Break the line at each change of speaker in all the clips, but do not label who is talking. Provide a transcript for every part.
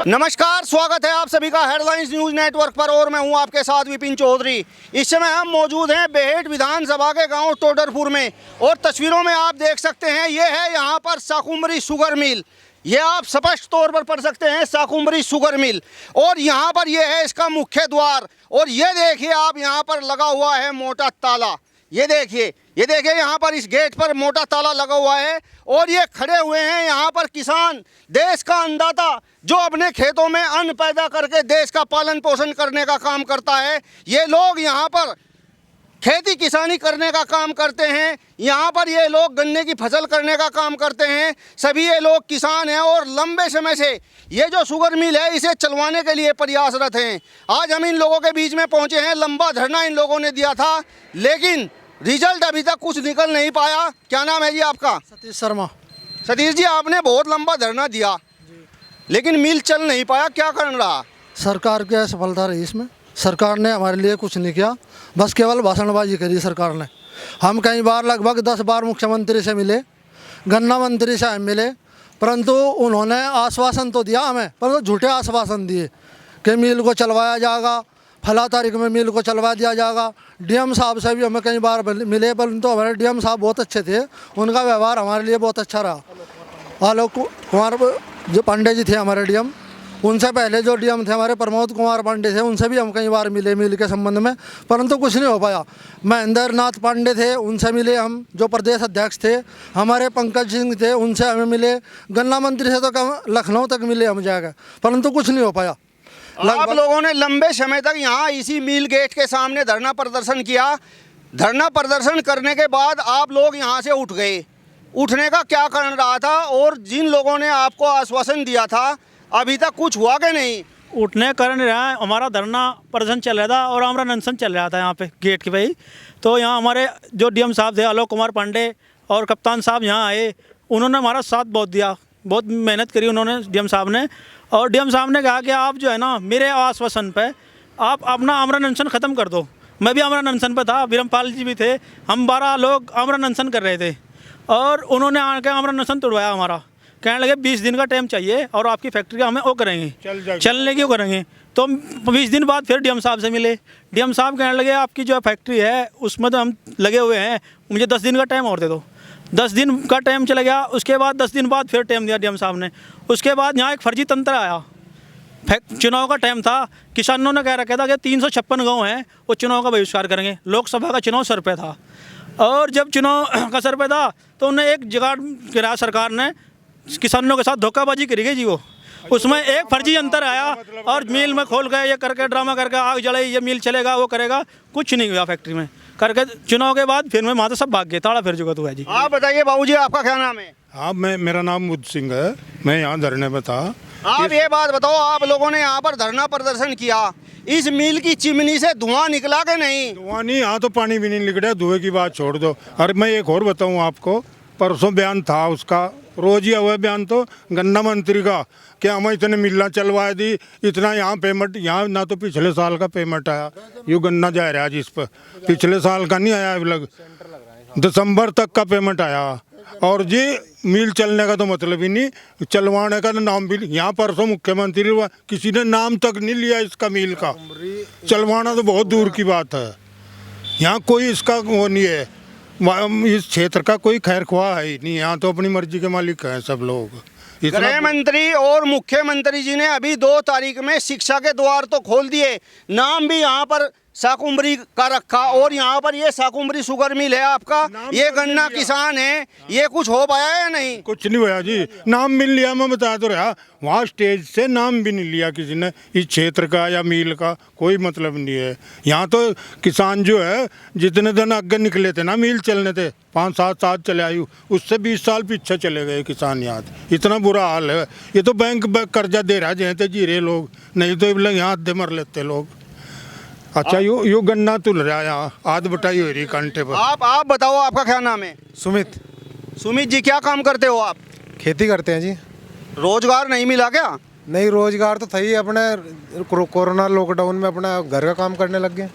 नमस्कार, स्वागत है आप सभी का हेडलाइंस न्यूज नेटवर्क पर और मैं हूं आपके साथ विपिन चौधरी। इस समय हम मौजूद हैं बेहेट विधानसभा के गांव टोडरपुर में और तस्वीरों में आप देख सकते हैं ये है यहां पर साकुम्बरी शुगर मिल। ये आप स्पष्ट तौर पर पढ़ सकते हैं साकुम्बरी शुगर मिल और यहां पर ये है इसका मुख्य द्वार और ये देखिए आप यहां पर लगा हुआ है मोटा ताला। ये देखिए यहाँ पर इस गेट पर मोटा ताला लगा हुआ है और ये खड़े हुए हैं यहाँ पर किसान, देश का अन्नदाता जो अपने खेतों में अन्न पैदा करके देश का पालन पोषण करने का काम करता है। ये लोग यहाँ पर खेती किसानी करने का काम करते हैं, यहाँ पर ये लोग गन्ने की फसल करने का काम करते हैं। सभी ये लोग किसान हैं और लंबे समय से ये जो शुगर मिल है इसे चलवाने के लिए प्रयासरत हैं। आज हम इन लोगों के बीच में पहुँचे हैं। लंबा धरना इन लोगों ने दिया था लेकिन रिजल्ट अभी तक कुछ निकल नहीं पाया। क्या नाम है जी आपका?
सतीश शर्मा।
सतीश जी, आपने बहुत लंबा धरना दिया लेकिन मिल चल नहीं पाया, क्या कारण रहा?
सरकार की असफलता रही इसमें। सरकार ने हमारे लिए कुछ नहीं किया, बस केवल भाषणबाजी करी सरकार ने। हम कई बार लगभग 10 बार मुख्यमंत्री से मिले, गन्ना मंत्री से मिले, परंतु उन्होंने आश्वासन तो दिया हमें, परंतु झूठे आश्वासन दिए कि मिल को चलवाया जाएगा, फला तारीख में मिल को चलवा दिया जाएगा। डीएम साहब से भी हमें कई बार मिले, परंतु हमारे डीएम साहब बहुत अच्छे थे, उनका व्यवहार हमारे लिए बहुत अच्छा रहा। आलोक कुमार जो पांडे जी थे हमारे डीएम, उनसे पहले जो डीएम थे हमारे प्रमोद कुमार पांडे थे, उनसे भी हम कई बार मिले मिल के संबंध में, परंतु कुछ नहीं हो पाया। महेंद्र नाथ पांडे थे, उनसे मिले हम, जो प्रदेश अध्यक्ष थे। हमारे पंकज सिंह थे, उनसे हमें मिले। गन्ना मंत्री से तो लखनऊ तक मिले हम जाकर, परंतु कुछ नहीं हो पाया।
आप लोगों ने लंबे समय तक यहाँ इसी मिल गेट के सामने धरना प्रदर्शन किया। धरना प्रदर्शन करने के बाद आप लोग यहाँ से उठ गए। उठने का क्या कारण रहा था और जिन लोगों ने आपको आश्वासन दिया था अभी तक कुछ हुआ कि नहीं?
उठने कारण रहा हमारा धरना प्रदर्शन चल रहा था और आमरण अनशन चल रहा था यहाँ पे गेट के भाई। तो यहाँ हमारे जो डीएम साहब थे आलोक कुमार पांडे और कप्तान साहब यहाँ आए, उन्होंने हमारा साथ बहुत दिया, बहुत मेहनत करी उन्होंने डीएम साहब ने। और डीएम साहब ने कहा कि आप जो है ना मेरे आश्वासन पे आप अपना आमरण अनशन ख़त्म कर दो। मैं भी आमरण अनशन पे था, विरमपाल जी भी थे, हम 12 लोग आमरण अनशन कर रहे थे और उन्होंने आके आमरण अनशन तोड़वाया हमारा। कहने लगे 20 दिन का टाइम चाहिए और आपकी फैक्ट्री का हमें वो करेंगे, चलने की वो करेंगे। तो 20 दिन बाद फिर डीएम साहब से मिले। डीएम साहब कहने लगे आपकी जो फैक्ट्री है उसमें तो हम लगे हुए हैं, मुझे 10 दिन का टाइम और दे दो। 10 दिन का टाइम चला गया, उसके बाद 10 दिन बाद फिर टाइम दिया डीएम साहब ने। उसके बाद यहाँ एक फर्जी तंत्र आया। चुनाव का टाइम था, किसानों ने कह रखा था कि 356 गाँव हैं वो चुनाव का बहिष्कार करेंगे। लोकसभा का चुनाव सर पे था और जब चुनाव का सर पे था तो उन्हें एक जुगाड़ गिराया सरकार ने, किसानों के साथ धोखाबाजी करी गई जी। वो उसमें एक फर्जी अंतर आया और मिल में खोल गए, ये करके ड्रामा करके आग जलाई, ये मिल चलेगा वो करेगा, कुछ नहीं हुआ फैक्ट्री में करके। चुनाव के बाद फिर मैं वहाँ से सब भाग गए, ताला फिर जुगत हुआ जी।
आप बताइए बाबूजी, आपका क्या नाम है?
हाँ, मेरा नाम मुद सिंह है, मैं यहाँ धरने में था।
आप ये बात बताओ, आप लोगों ने यहाँ पर धरना प्रदर्शन किया, इस मिल की चिमनी से धुआं निकला कि नहीं?
धुआं नहीं, यहाँ तो पानी भी नहीं निकला, धुएं की बात छोड़ दो। और मैं एक और बताऊँ आपको, परसों बयान था उसका, रोज ही हुआ बयान तो गन्ना मंत्री का कि हमें इतने मिलना चलवा दी, इतना यहाँ पेमेंट, यहाँ ना तो पिछले साल का पेमेंट आया, ये गन्ना जा रहा है जिस पर पिछले साल का नहीं आया, लग दिसंबर तक का पेमेंट आया। और जी मिल चलने का तो मतलब ही नहीं, चलवाने का नाम भी, यहाँ परसों मुख्यमंत्री किसी ने नाम तक नहीं लिया इसका मिल का। चलवाना तो बहुत दूर की बात है, यहाँ कोई इसका वो नहीं है, इस क्षेत्र का कोई खैर ख्वाह है ही नहीं, यहाँ तो अपनी मर्जी के मालिक हैं सब लोग।
गृह मंत्री और मुख्यमंत्री जी ने अभी 2 तारीख में शिक्षा के द्वार तो खोल दिए, नाम भी यहाँ पर साकुम्बरी का रखा और यहाँ पर ये साकुम्बरी शुगर मिल है आपका, ये गन्ना किसान है, ये कुछ हो पाया या नहीं?
कुछ नहीं हुआ जी, नाम मिल लिया, मैं बता तो रहा, वहाँ स्टेज से नाम भी नहीं लिया किसी ने इस क्षेत्र का या मिल का, कोई मतलब नहीं है। यहाँ तो किसान जो है जितने दिन आगे निकले थे ना मिल चलने थे, 5-7 साल चले आयु, उससे 20 साल पीछे चले गए किसान। यहाँ इतना बुरा हाल है, ये तो बैंक कर्जा दे रहा जहाँ जी रहे लोग, नहीं तो यहाँ आधे मर लेते लोग। अच्छा यो गन्ना तुल रहा है यहाँ, आध बटाई हो रही कांटे पर।
आप बताओ, आपका क्या नाम है?
सुमित।
सुमित जी, क्या काम करते हो आप?
खेती करते हैं जी।
रोजगार नहीं मिला क्या?
नहीं, रोजगार तो था ही, अपने कोरोना लॉकडाउन में अपना घर का काम करने लग गए।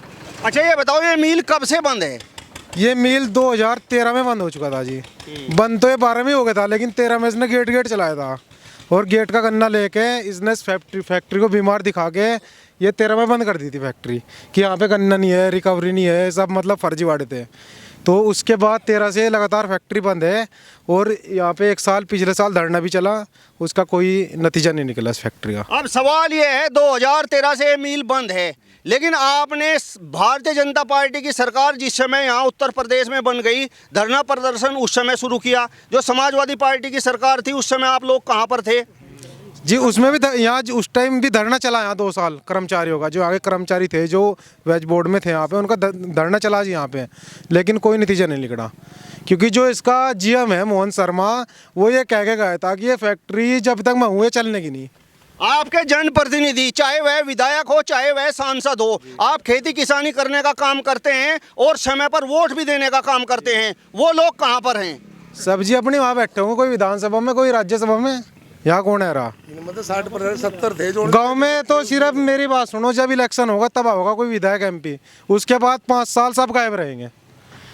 अच्छा ये बताओ, ये मिल कब से बंद है?
ये मिल 2013 में बंद हो चुका था जी। बंद तो ये 12 में हो गया था, लेकिन 13 में इसने गेट चलाया था। और गेट का गन्ना लेके इसने फैक्ट्री को बीमार दिखा के ये 13 में बंद कर दी थी फैक्ट्री कि यहाँ पे गन्ना नहीं है, रिकवरी नहीं है, सब मतलब फर्जीवाड़े थे। तो उसके बाद 13 से लगातार फैक्ट्री बंद है और यहाँ पे 1 साल पिछले साल धरना भी चला, उसका कोई नतीजा नहीं निकला इस फैक्ट्री का।
अब सवाल ये है 2013 से ये मिल बंद है, लेकिन आपने भारतीय जनता पार्टी की सरकार जिस समय यहाँ उत्तर प्रदेश में बन गई, धरना प्रदर्शन उस समय शुरू किया। जो समाजवादी पार्टी की सरकार थी उस समय आप लोग कहाँ पर थे?
जी उसमें भी यहाँ उस टाइम भी धरना चला यहाँ 2 साल कर्मचारियों का, जो आगे कर्मचारी थे जो वेज बोर्ड में थे यहाँ पे, उनका धरना चला जी यहाँ पे, लेकिन कोई नतीजा नहीं निकला। क्योंकि जो इसका जीएम है मोहन शर्मा, वो ये कह के गया था कि ये फैक्ट्री जब तक मैं हूँ ये चलने की नहीं।
आपके जनप्रतिनिधि, चाहे वह विधायक हो चाहे वह सांसद हो, आप खेती किसानी करने का काम करते हैं और समय पर वोट भी देने का काम करते हैं, वो लोग कहाँ पर हैं?
सब जी अपनी वहाँ बैठे होंगे, कोई विधानसभा में कोई राज्यसभा में, यहाँ कौन है रहा?
मतलब 60% 70 थे जो
गांव में तो सिर्फ मेरी बात सुनो, जब इलेक्शन होगा तब होगा कोई विधायक एमपी, उसके बाद 5 साल सब गायब रहेंगे।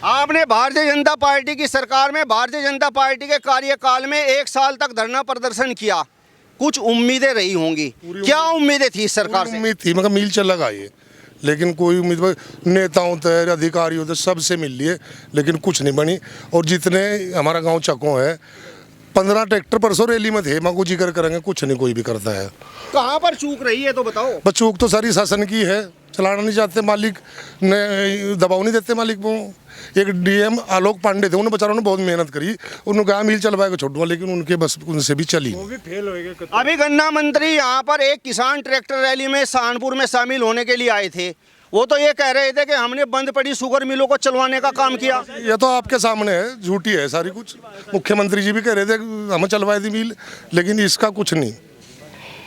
आपने भारतीय जनता पार्टी की सरकार में, भारतीय जनता पार्टी के कार्यकाल में 1 साल तक धरना प्रदर्शन किया, कुछ उम्मीदें रही होंगी, क्या उम्मीदें थी इस सरकार से?
उम्मीद थी मगर मिल चलेगा ये, लेकिन कोई उम्मीद नेताओं तक अधिकारियों तक सबसे मिल लिए, लेकिन कुछ नहीं बनी। और जितने हमारा गांव चको है 15 ट्रैक्टर परसों रैली में थे, माँ को जिक्र करेंगे, कुछ नहीं कोई भी करता है।
कहाँ पर चूक रही है तो बताओ।
बस चूक तो सारी शासन की है, चलाना नहीं चाहते, मालिक ने दबाव नहीं देते मालिक को। एक डीएम आलोक पांडे थे, उन्हें बेचारों ने बहुत मेहनत करी, उन्होंने कहा मिल चलवाएगा छोड़ूंगा, लेकिन उनके बस उनसे भी चली।
वो भी फेल हो गए।
अभी गन्ना मंत्री यहाँ पर एक किसान ट्रैक्टर रैली में सहारनपुर में शामिल होने के लिए आए थे, वो तो ये कह रहे थे कि हमने बंद पड़ी शुगर मिलों को चलवाने का काम किया।
ये तो आपके सामने है, झूठी है सारी कुछ। मुख्यमंत्री जी भी कह रहे थे हमें चलवाई थी मिल, लेकिन इसका कुछ नहीं।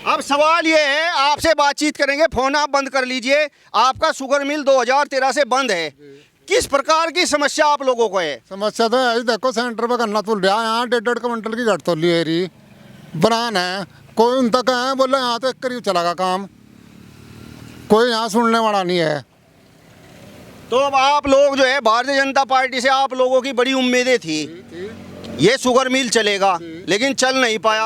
अब सवाल ये है, आपसे बातचीत करेंगे, फोन आप बंद कर लीजिए। आपका शुगर मिल 2013 से बंद है, किस प्रकार की समस्या आप लोगों को है?
समस्या तो है, देखो सेंटर पे गन्ना तुल रहा है, यहाँ 1.5 क्विंटल की घट तोली है रही बनान है, कोई उन तक है बोले यहाँ तो एक करीब चलागा काम, कोई यहाँ सुनने वाला नहीं है।
तो अब आप लोग जो है भारतीय जनता पार्टी से आप लोगों की बड़ी उम्मीदें थी, ये शुगर मिल चलेगा, लेकिन चल नहीं पाया।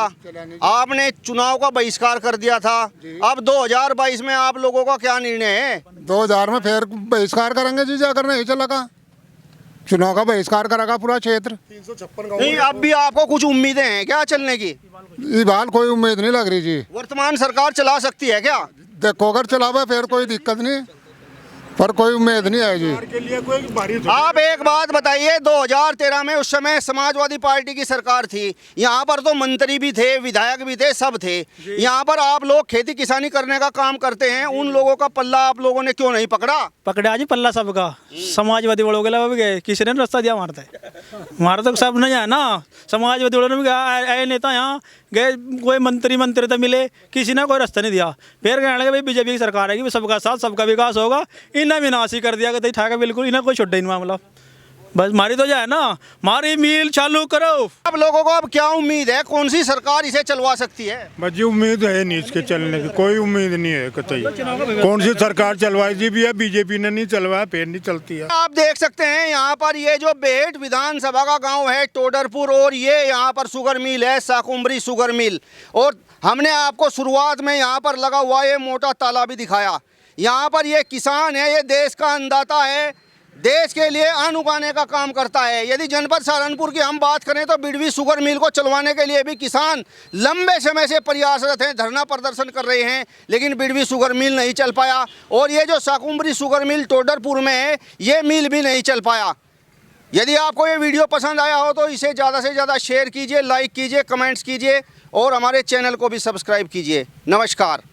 आपने चुनाव का बहिष्कार कर दिया था, अब 2022 में आप लोगों का क्या निर्णय है?
2000 में फिर बहिष्कार करेंगे जी, जाकर नहीं चलेगा, चुनाव का बहिष्कार करेगा पूरा क्षेत्र।
356
नहीं, अब भी आपको कुछ उम्मीदें हैं क्या चलने की?
इस बार कोई उम्मीद नहीं लग रही जी।
वर्तमान सरकार चला सकती है क्या?
देखो अगर चलावे फिर कोई दिक्कत नहीं, पर कोई उम्मीद नहीं है जी।
के लिए कोई बारिश
आप एक बात बताइए, 2013 में उस समय समाजवादी पार्टी की सरकार थी, यहाँ पर तो मंत्री भी थे, विधायक भी थे, सब थे। यहाँ पर आप लोग खेती किसानी करने का काम करते हैं, उन लोगों का पल्ला आप लोगों ने क्यों नहीं पकड़ा?
पकड़ा जी पल्ला सबका, समाजवादी वालों के भी गए, किसी ने रास्ता दिया मारता है, हमारा तो सब नहीं है ना। समाजवादी वालों ने भी गया, आए नेता यहाँ गए, कोई मंत्री तो मिले, किसी ने कोई रास्ता नहीं दिया। फिर कहने लगे भाई बीजेपी की सरकार है कि सबका साथ सबका विकास होगा, इन्हें भी नासी कर दिया कि ठाका बिल्कुल, इन्हें कोई छोड़ा ही नहीं मामला। बस मारी तो जाए ना, मारी मिल चालू करो।
अब लोगों को अब क्या उम्मीद है, कौन सी सरकार इसे चलवा सकती है?
बस उम्मीद है नहीं इसके चलने की, कोई उम्मीद नहीं है कतई। कौन सी सरकार चलवाई थी भी है, बीजेपी ने नहीं चलवाया, फिर नहीं चलती है।
आप देख सकते हैं यहाँ पर ये जो बेहट विधानसभा का गांव है टोडरपुर, और ये यहाँ पर शुगर मिल है साकुम्बरी शुगर मिल, और हमने आपको शुरुआत में यहाँ पर लगा हुआ ये मोटा ताला भी दिखाया। यहाँ पर ये किसान है, ये देश का अन्नदाता है, देश के लिए अन्न उगाने का काम करता है। यदि जनपद सहारनपुर की हम बात करें तो बिडवी शुगर मिल को चलवाने के लिए भी किसान लंबे समय से प्रयासरत हैं, धरना प्रदर्शन कर रहे हैं, लेकिन बिडवी शुगर मिल नहीं चल पाया। और ये जो साकुम्बरी शुगर मिल टोडरपुर में है, ये मिल भी नहीं चल पाया। यदि आपको ये वीडियो पसंद आया हो तो इसे ज़्यादा से ज़्यादा शेयर कीजिए, लाइक कीजिए, कमेंट्स कीजिए और हमारे चैनल को भी सब्सक्राइब कीजिए। नमस्कार।